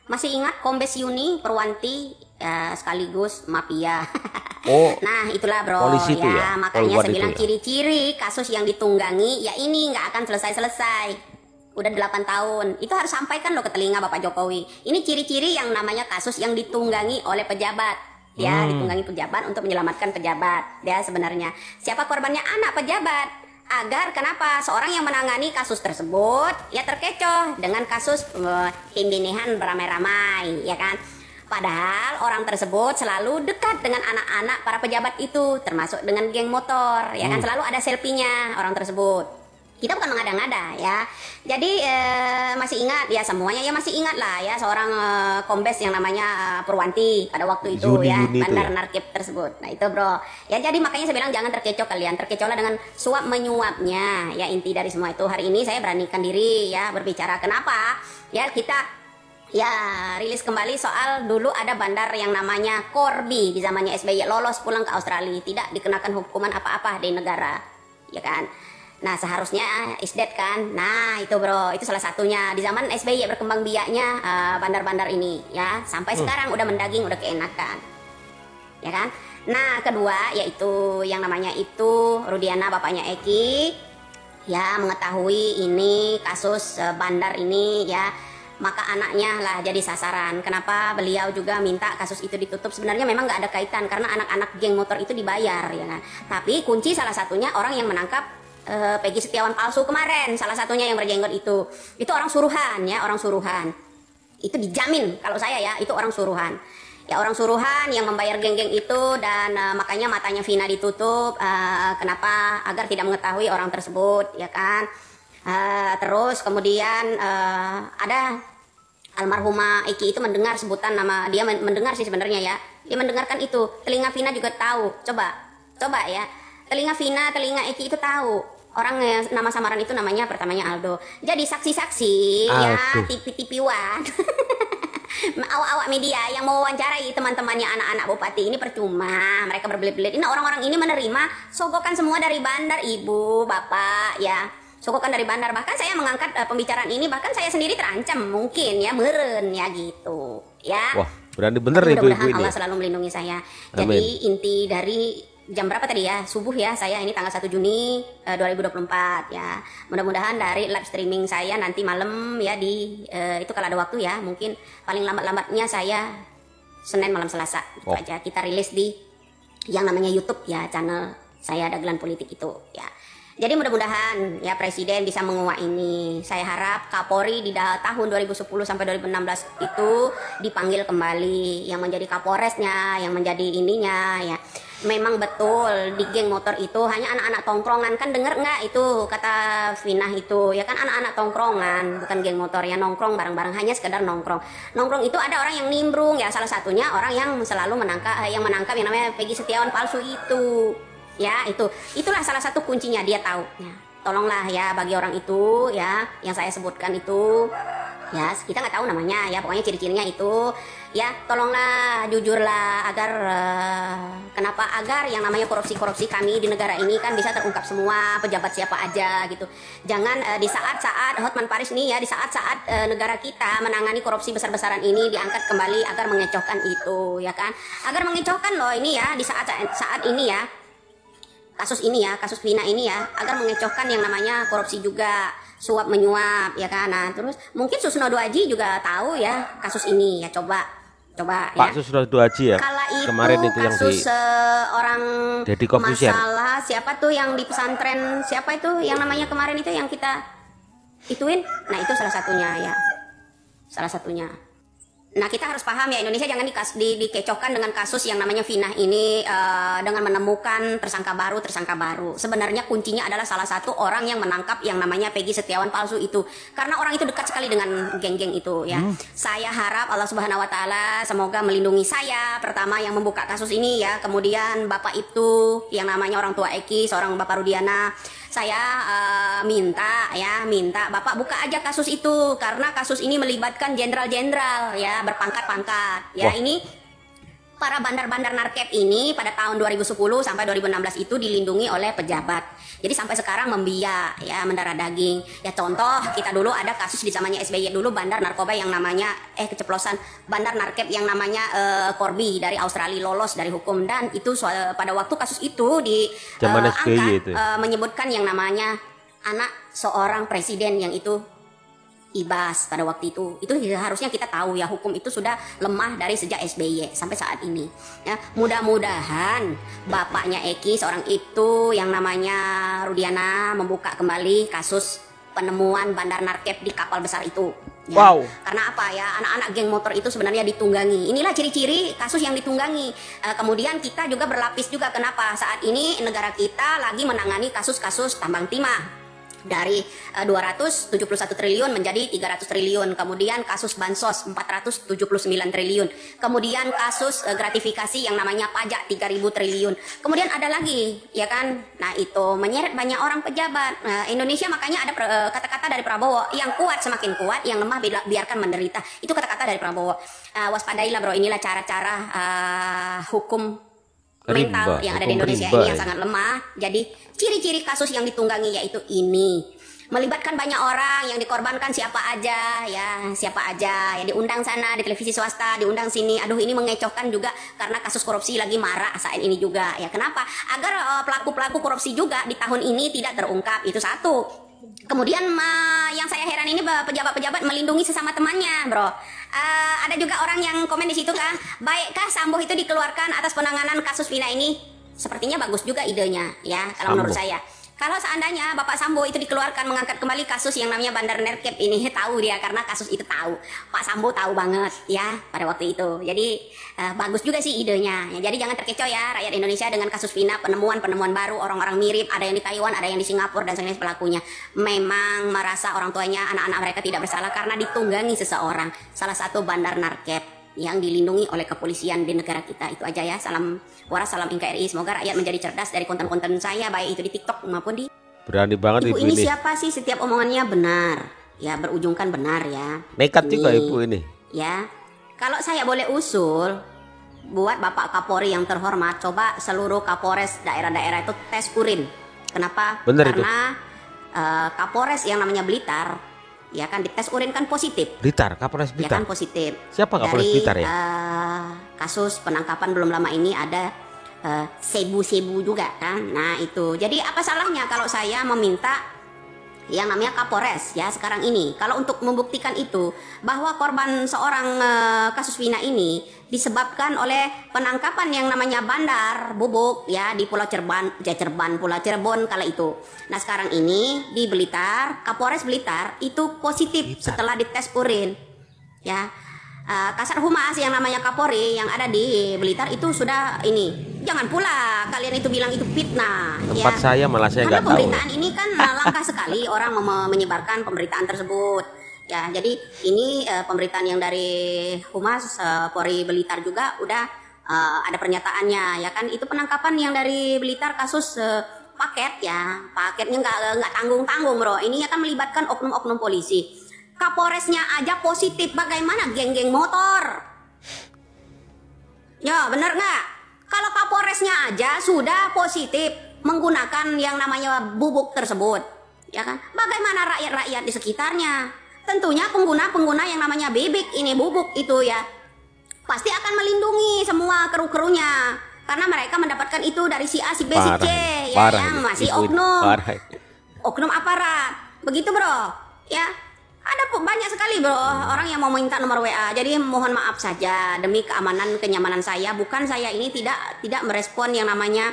Masih ingat Kombes Yuni Purwanti sekaligus mafia. Oh, Nah itulah bro polisi itu ya? ya, makanya Polwan saya itu bilang ya? ciri-ciri kasus yang ditunggangi ya ini nggak akan selesai-selesai. Udah 8 tahun, itu harus sampaikan loh ke telinga Bapak Jokowi. Ini ciri-ciri yang namanya kasus yang ditunggangi oleh pejabat. Ya, ditunggangi pejabat untuk menyelamatkan pejabat. Ya sebenarnya siapa korbannya? Anak pejabat. Agar kenapa seorang yang menangani kasus tersebut ya terkecoh dengan kasus pembunuhan beramai-ramai, ya kan? Padahal orang tersebut selalu dekat dengan anak-anak para pejabat itu, termasuk dengan geng motor, ya kan? Selalu ada selfie-nya orang tersebut. Kita bukan mengada-ngada ya. Jadi masih ingat ya semuanya ya masih ingat lah ya seorang kombes yang namanya Purwanti pada waktu itu ya, Yuni itu bandar ya? narkib tersebut. Nah itu bro. Ya jadi makanya saya bilang jangan terkecoh kalian. Terkecohlah dengan suap menyuapnya. Ya inti dari semua itu hari ini saya beranikan diri ya berbicara. Kenapa? Ya kita ya rilis kembali soal dulu ada bandar yang namanya Corby di zamannya SBY, lolos pulang ke Australia, tidak dikenakan hukuman apa-apa di negara, ya kan? Nah seharusnya isdet kan. Nah itu bro, itu salah satunya di zaman SBY berkembang biaknya bandar-bandar ini ya sampai sekarang udah mendaging, udah keenakan, ya kan? Nah kedua yaitu yang namanya itu Rudiana bapaknya Eki ya mengetahui ini kasus bandar ini ya, maka anaknya lah jadi sasaran. Kenapa beliau juga minta kasus itu ditutup? Sebenarnya memang nggak ada kaitan karena anak-anak geng motor itu dibayar ya kan. Tapi kunci salah satunya orang yang menangkap Peggy Setiawan palsu kemarin, salah satunya yang berjenggot itu orang suruhan ya, orang suruhan. Itu dijamin kalau saya ya, itu orang suruhan. Ya orang suruhan yang membayar geng-geng itu dan makanya matanya Vina ditutup. Kenapa? Agar tidak mengetahui orang tersebut, ya kan? Terus kemudian ada almarhumah Eki itu mendengar sebutan nama dia, mendengar sih sebenarnya ya, dia mendengarkan itu, telinga Vina juga tahu. Coba ya, telinga Vina, telinga Eki itu tahu orang nama samaran itu namanya pertamanya Aldo. Jadi saksi-saksi ya, Aduh. tipi-tipiwan awak-awak media yang mau wawancarai teman-temannya anak-anak bupati ini percuma, mereka berbelit-belit. Ini orang-orang ini menerima sogokan semua dari bandar, ibu, bapak ya, sogokan dari bandar. Bahkan saya mengangkat pembicaraan ini, bahkan saya sendiri terancam mungkin ya, meren ya gitu ya. Wah, berani bener Tapi ibu-ibu mudah-mudahan ini. Allah selalu melindungi saya. Amin. Jadi inti dari jam berapa tadi ya, subuh ya, saya ini tanggal 1 Juni 2024 ya. Mudah-mudahan dari live streaming saya nanti malam ya di itu kalau ada waktu ya, mungkin paling lambat-lambatnya saya Senin malam Selasa gitu aja kita rilis di yang namanya YouTube ya, channel saya Dagelan Politik itu ya. Jadi mudah-mudahan ya Presiden bisa menguak ini. Saya harap Kapolri di tahun 2010 sampai 2016 itu dipanggil kembali, yang menjadi Kapolresnya, yang menjadi ininya ya. Memang betul di geng motor itu hanya anak-anak tongkrongan, kan denger nggak itu kata Vina itu ya kan, anak-anak tongkrongan bukan geng motor ya, nongkrong bareng-bareng, hanya sekedar nongkrong. Nongkrong itu ada orang yang nimbrung ya, salah satunya orang yang selalu menangkap yang namanya Peggy Setiawan palsu itu. Ya itulah salah satu kuncinya, dia tahu ya. Tolonglah ya bagi orang itu ya yang saya sebutkan itu ya, kita nggak tahu namanya ya, pokoknya ciri-cirinya itu ya, tolonglah jujurlah agar kenapa, agar yang namanya korupsi kami di negara ini kan bisa terungkap semua, pejabat siapa aja gitu. Jangan di saat-saat Hotman Paris nih ya, di saat-saat negara kita menangani korupsi besar-besaran ini diangkat kembali agar mengecohkan itu ya kan, agar mengecohkan loh ini ya di saat ini ya, kasus ini ya, kasus Vina ini ya, agar mengecohkan yang namanya korupsi juga, suap menyuap ya kan. Nah terus mungkin Susno Duaji juga tahu ya kasus ini ya, coba Pak ya. Susno Duaji ya, Kala itu kemarin itu yang kasus di orang Deddy Corbuzier. masalah siapa tuh yang di pesantren, siapa itu yang namanya kemarin itu yang kita ituin, nah itu salah satunya ya, salah satunya. Nah kita harus paham ya, Indonesia jangan dikecohkan dengan kasus yang namanya Vina ini dengan menemukan tersangka baru. Sebenarnya kuncinya adalah salah satu orang yang menangkap yang namanya Peggy Setiawan palsu itu, karena orang itu dekat sekali dengan geng-geng itu ya. Saya harap Allah Subhanahu Wa Taala semoga melindungi saya, pertama yang membuka kasus ini ya, kemudian bapak itu yang namanya orang tua Eki, seorang Bapak Rudiana. Saya minta Bapak buka aja kasus itu, karena kasus ini melibatkan jenderal-jenderal ya, berpangkat-pangkat ya. Wah. Ini para bandar-bandar narkep ini pada tahun 2010 sampai 2016 itu dilindungi oleh pejabat. Jadi sampai sekarang membiak ya, mendarah daging. Ya contoh kita dulu ada kasus di zamannya SBY dulu bandar narkoba yang namanya keceplosan bandar narkep yang namanya Corby dari Australia lolos dari hukum, dan itu pada waktu kasus itu di zaman SBY itu. Menyebutkan yang namanya anak seorang presiden yang itu Ibas pada waktu itu harusnya kita tahu ya, hukum itu sudah lemah dari sejak SBY sampai saat ini ya. Mudah-mudahan bapaknya Eki seorang itu yang namanya Rudiana membuka kembali kasus penemuan bandar narkep di kapal besar itu ya. Wow. Karena apa ya, anak-anak geng motor itu sebenarnya ditunggangi. Inilah ciri-ciri kasus yang ditunggangi. Kemudian kita juga berlapis juga, kenapa saat ini negara kita lagi menangani kasus-kasus tambang timah dari 271 triliun menjadi 300 triliun. Kemudian kasus bansos 479 triliun. Kemudian kasus gratifikasi yang namanya pajak 3000 triliun. Kemudian ada lagi ya kan. Nah itu menyeret banyak orang pejabat. Indonesia makanya ada kata-kata dari Prabowo, yang kuat semakin kuat, yang lemah biarkan menderita. Itu kata-kata dari Prabowo. Waspadailah bro, inilah cara-cara hukum mental yang ada di Indonesia ini yang sangat lemah. Jadi ciri-ciri kasus yang ditunggangi yaitu ini, melibatkan banyak orang, yang dikorbankan siapa aja ya, diundang sana di televisi swasta, diundang sini. Aduh ini mengecohkan juga karena kasus korupsi lagi marak saat ini juga ya. Kenapa? Agar pelaku-pelaku korupsi juga di tahun ini tidak terungkap, itu satu. Kemudian yang saya heran ini pejabat-pejabat melindungi sesama temannya bro. Ada juga orang yang komen di situ kan, baikkah Sambo itu dikeluarkan atas penanganan kasus Vina ini? Sepertinya bagus juga idenya ya kalau menurut saya. Kalau seandainya Bapak Sambo itu dikeluarkan, mengangkat kembali kasus yang namanya bandar narkep ini, tahu dia karena kasus itu tahu. Pak Sambo tahu banget ya pada waktu itu. Jadi bagus juga sih idenya. Ya, jadi jangan terkecoh ya rakyat Indonesia dengan kasus Vina, penemuan baru, orang-orang mirip, ada yang di Taiwan, ada yang di Singapura dan sebagainya pelakunya. Memang merasa orang tuanya, anak-anak mereka tidak bersalah karena ditunggangi seseorang. Salah satu bandar narkep yang dilindungi oleh kepolisian di negara kita. Itu aja ya. Salam waras, salam NKRI. Semoga rakyat menjadi cerdas dari konten-konten saya, baik itu di TikTok maupun di... Berani banget ibu ini. Siapa sih? Setiap omongannya benar ya, berujungkan benar ya. Nekat juga ibu ini ya. Kalau saya boleh usul buat Bapak Kapolri yang terhormat, coba seluruh Kapolres daerah-daerah itu tes urin. Kenapa? Bener karena Kapolres yang namanya Blitar ya kan, dites urin kan positif. Blitar, Kapolres Blitar. Ya kan positif. Siapa Kapolres Blitar ya? Kasus penangkapan belum lama ini ada Sebu juga kan. Nah itu. Jadi apa salahnya kalau saya meminta yang namanya Kapolres ya sekarang ini, kalau untuk membuktikan itu bahwa korban seorang kasus Vina ini disebabkan oleh penangkapan yang namanya bandar bubuk ya di Pulau Pulau Cirebon kala itu. Nah sekarang ini di Blitar, Kapolres Blitar itu positif setelah dites urin ya. Kasar Humas yang namanya Kapolri yang ada di Blitar itu sudah ini. Jangan pula kalian itu bilang itu fitnah. Tempat ya. Saya malah saya nggak tahu. Pemberitaan ini kan langka sekali orang menyebarkan pemberitaan tersebut. Ya, jadi ini pemberitaan yang dari Humas Polri Blitar juga udah ada pernyataannya ya kan. Itu penangkapan yang dari Blitar kasus paket ya. Paketnya nggak tanggung-tanggung bro. Ini akan melibatkan oknum-oknum polisi. Kapolresnya aja positif, bagaimana geng-geng motor? Ya bener nggak? Kalau Kapolresnya aja sudah positif menggunakan yang namanya bubuk tersebut, ya kan? Bagaimana rakyat-rakyat di sekitarnya? Tentunya pengguna-pengguna yang namanya bibik ini bubuk itu ya, pasti akan melindungi semua kru-krunya karena mereka mendapatkan itu dari si A, si B, si C, ya yang masih oknum aparat, begitu bro, ya. Ada banyak sekali bro orang yang mau minta nomor WA. Jadi mohon maaf saja demi keamanan kenyamanan saya, bukan saya ini tidak merespon yang namanya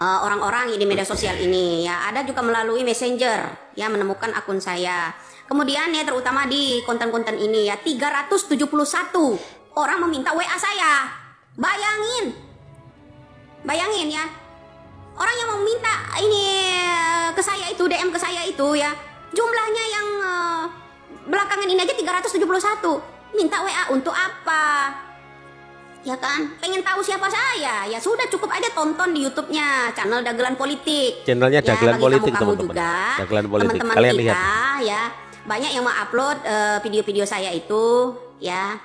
orang-orang di media sosial ini ya. Ada juga melalui messenger ya menemukan akun saya. Kemudian ya terutama di konten-konten ini ya 371 orang meminta WA saya. Bayangin ya. Orang yang meminta ini ke saya itu DM ke saya itu ya. Jumlahnya yang belakangan ini aja 371. Minta WA untuk apa? Ya kan? Pengen tahu siapa saya? Ya sudah cukup aja tonton di YouTube-nya channel Dagelan Politik. Channelnya Dagelan Politik teman-teman. Juga, Dagelan Politik. Teman-teman kalian kita lihat ya. Banyak yang mengupload video-video saya itu ya.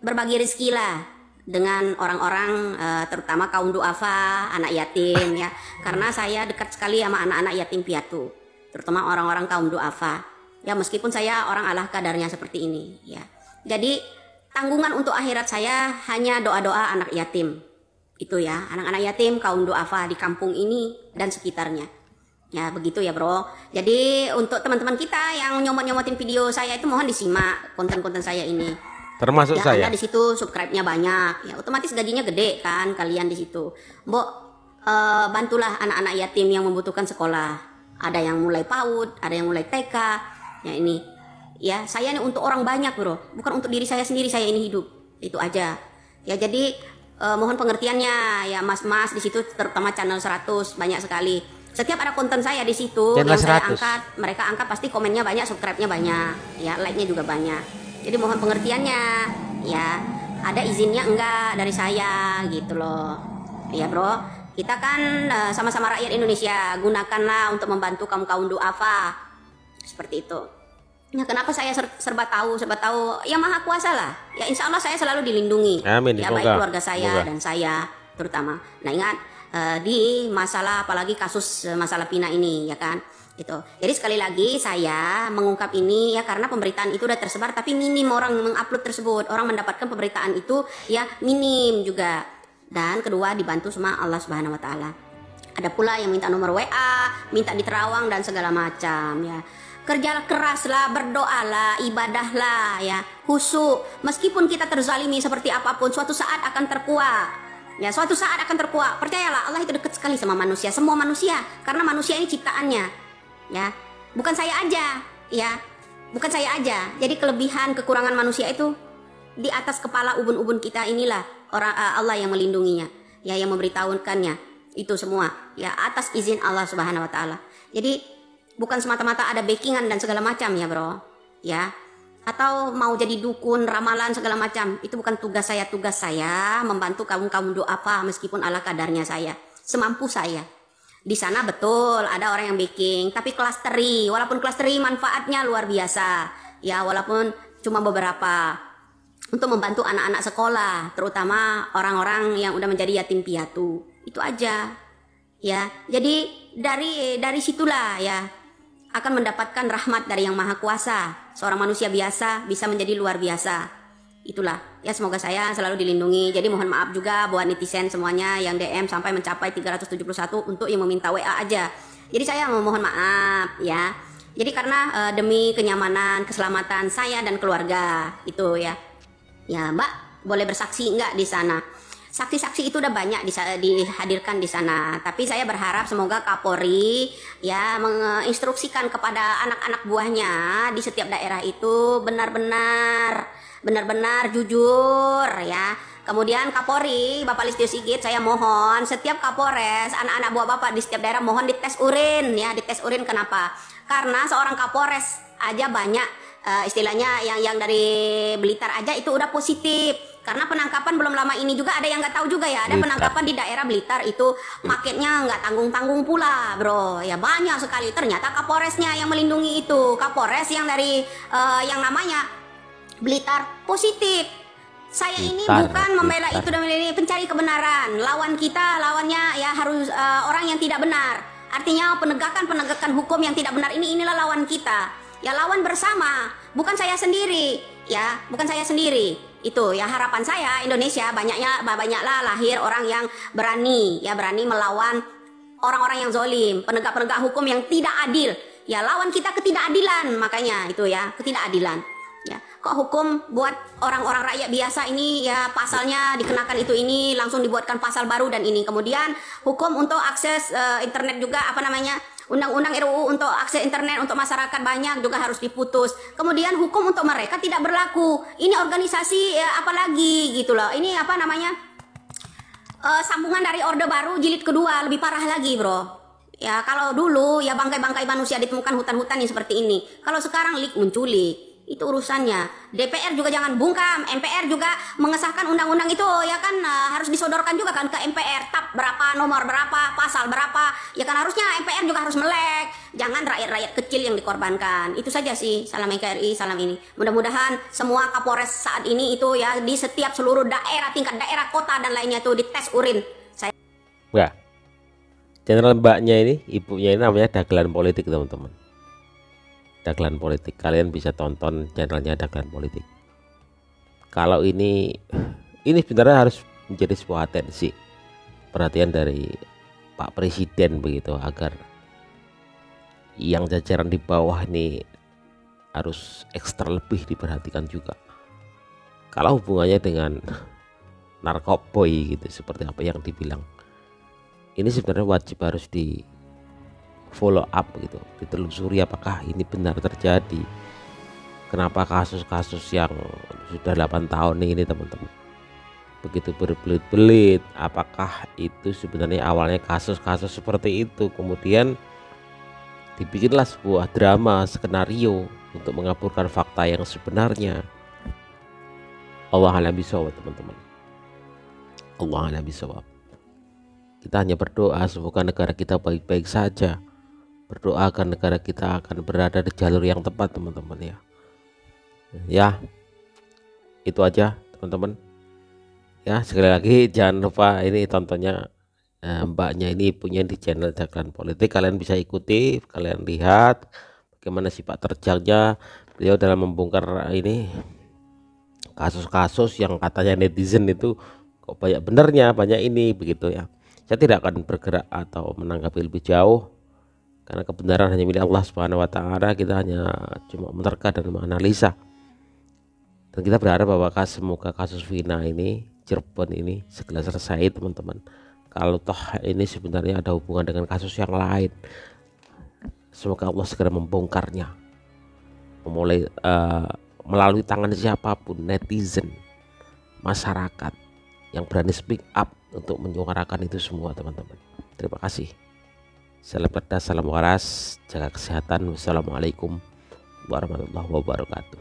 Berbagi rezeki lah. dengan orang-orang terutama kaum duafa, anak yatim ya. Karena saya dekat sekali sama anak-anak yatim piatu, terutama orang-orang kaum duafa. Ya meskipun saya orang Allah kadarnya seperti ini ya. Jadi tanggungan untuk akhirat saya hanya doa-doa anak yatim. Itu ya, anak-anak yatim kaum duafa di kampung ini dan sekitarnya. Ya begitu ya bro. Jadi untuk teman-teman kita yang nyomot-nyomotin video saya itu mohon disimak konten-konten saya ini. Termasuk Ya, saya. Anda di situ subscribe-nya banyak, ya otomatis gajinya gede kan kalian di situ. Mbok bantulah anak-anak yatim yang membutuhkan sekolah. Ada yang mulai PAUD, ada yang mulai TK. Ya ini, ya saya ini untuk orang banyak bro, bukan untuk diri saya sendiri. Saya ini hidup, itu aja. Ya jadi mohon pengertiannya ya mas-mas di situ, terutama channel 100 banyak sekali. Setiap ada konten saya di situ Channel yang saya 100. angkat, mereka angkat pasti komennya banyak, subscribe-nya banyak, ya like-nya juga banyak. Jadi mohon pengertiannya, ya ada izinnya enggak dari saya gitu loh, ya bro. Kita kan sama-sama rakyat Indonesia, gunakanlah untuk membantu kaum duafa seperti itu. Nah kenapa saya serba tahu, ya maha kuasa lah. Ya insya Allah saya selalu dilindungi. Amin, Ya semoga. baik keluarga saya Semoga. dan saya terutama. Nah ingat di masalah apalagi kasus masalah Pina ini ya kan. Gitu. Jadi sekali lagi saya mengungkap ini ya karena pemberitaan itu udah tersebar tapi minim orang mengupload tersebut. Orang mendapatkan pemberitaan itu ya minim juga. Dan kedua dibantu sama Allah Subhanahu wa taala. Ada pula yang minta nomor WA, minta di Terawang dan segala macam ya. Kerja keraslah, berdoalah, ibadahlah ya, khusyuk. Meskipun kita terzalimi seperti apapun, suatu saat akan terkuak. Ya, suatu saat akan terkuak. Percayalah, Allah itu dekat sekali sama manusia, semua manusia, karena manusia ini ciptaannya. Ya, bukan saya aja, ya, bukan saya aja. Jadi kelebihan kekurangan manusia itu di atas kepala ubun-ubun kita inilah orang Allah yang melindunginya, ya, yang memberitahukannya itu semua, ya, atas izin Allah Subhanahu Wa Taala. Jadi bukan semata-mata ada backingan dan segala macam ya bro, ya, atau mau jadi dukun, ramalan segala macam, itu bukan tugas saya. Tugas saya membantu kaum duafa meskipun ala kadarnya saya, semampu saya. Di sana betul ada orang yang baking, tapi klasteri, walaupun klasteri manfaatnya luar biasa, ya walaupun cuma beberapa untuk membantu anak-anak sekolah, terutama orang-orang yang udah menjadi yatim piatu, itu aja, ya. Jadi dari situlah ya akan mendapatkan rahmat dari yang maha kuasa. Seorang manusia biasa bisa menjadi luar biasa. Itulah ya, semoga saya selalu dilindungi. Jadi mohon maaf juga buat netizen semuanya yang DM sampai mencapai 371 untuk yang meminta WA aja. Jadi saya memohon maaf ya. Jadi karena demi kenyamanan, keselamatan saya dan keluarga itu ya. Ya Mbak boleh bersaksi enggak di sana? Saksi-saksi itu udah banyak dihadirkan di sana. Tapi saya berharap semoga Kapolri ya menginstruksikan kepada anak-anak buahnya di setiap daerah itu benar-benar jujur ya. Kemudian Kapolri, Bapak Listio Sigit, saya mohon setiap Kapolres, anak-anak buah Bapak di setiap daerah mohon dites urin ya, dites urin. Kenapa? Karena seorang Kapolres aja banyak istilahnya yang dari Blitar aja itu udah positif. Karena penangkapan belum lama ini juga ada yang nggak tahu juga ya, ada Blitar. penangkapan di daerah Blitar itu paketnya nggak tanggung-tanggung pula bro, ya banyak sekali. Ternyata Kapolresnya yang melindungi itu, Kapolres yang dari yang namanya Blitar positif. Saya ini Blitar, bukan membela Blitar. itu dan ini, pencari kebenaran. Lawannya ya harus orang yang tidak benar. Artinya penegakan hukum yang tidak benar inilah lawan kita. Ya lawan bersama, bukan saya sendiri, ya, bukan saya sendiri. Itu ya harapan saya Indonesia banyaklah lahir orang yang berani melawan orang-orang yang zolim, penegak hukum yang tidak adil. Ya lawan kita ketidakadilan, makanya itu ya, ketidakadilan. Ya, kok hukum buat orang-orang rakyat biasa ini ya pasalnya dikenakan itu ini langsung dibuatkan pasal baru dan ini. Kemudian hukum untuk akses internet juga undang-undang RUU untuk akses internet untuk masyarakat banyak juga harus diputus. Kemudian hukum untuk mereka tidak berlaku. Ini organisasi ya, apalagi gitu loh. Ini sambungan dari Orde Baru jilid kedua, lebih parah lagi bro. Ya kalau dulu ya bangkai-bangkai manusia ditemukan hutan-hutan yang seperti ini. Kalau sekarang menculik. Itu urusannya. DPR juga jangan bungkam, MPR juga mengesahkan undang-undang itu ya kan, harus disodorkan juga kan ke MPR, tab berapa, nomor berapa, pasal berapa. Ya kan harusnya MPR juga harus melek. Jangan rakyat-rakyat kecil yang dikorbankan. Itu saja sih. Salam NKRI, salam ini. Mudah-mudahan semua Kapolres saat ini itu ya di setiap seluruh daerah, tingkat daerah, kota dan lainnya tuh dites urin. Enggak. Channel mbaknya ini, ibunya ini namanya Dagelan Politik, teman-teman. Dagelan Politik. Kalian bisa tonton channelnya Dagelan Politik. Kalau ini sebenarnya harus menjadi sebuah atensi, perhatian dari Pak Presiden begitu, agar yang jajaran di bawah ini harus ekstra lebih diperhatikan juga. Kalau hubungannya dengan narkoboy gitu, seperti apa yang dibilang, ini sebenarnya wajib harus di follow up gitu, ditelusuri apakah ini benar terjadi. Kenapa kasus-kasus yang sudah 8 tahun ini teman-teman begitu berbelit-belit, apakah itu sebenarnya awalnya kasus-kasus seperti itu, kemudian dibikinlah sebuah drama skenario untuk mengaburkan fakta yang sebenarnya. Allah a'lam bishawab, teman-teman. Allah a'lam bishawab. Kita hanya berdoa semoga negara kita baik-baik saja, berdoa agar negara kita akan berada di jalur yang tepat, teman-teman. Ya itu aja, teman-teman. Ya, sekali lagi jangan lupa ini tontonnya mbaknya ini punya di channel Dagelan Politik. Kalian bisa ikuti, kalian lihat bagaimana sifat terjangnya beliau dalam membongkar ini kasus-kasus yang katanya netizen itu kok banyak benernya, banyak ini begitu ya. Saya tidak akan bergerak atau menanggapi lebih jauh karena kebenaran hanya milik Allah Subhanahu wa taala. Kita hanya cuma menerka dan menganalisa. Dan kita berharap bahwa semoga kasus Vina ini, Cirebon ini segera selesai, teman-teman. Kalau toh ini sebenarnya ada hubungan dengan kasus yang lain, semoga Allah segera membongkarnya. Memulai melalui tangan siapapun, netizen, masyarakat yang berani speak up untuk menyuarakan itu semua, teman-teman. Terima kasih. Salam cerdas, salam waras, jaga kesehatan. Wassalamualaikum warahmatullahi wabarakatuh.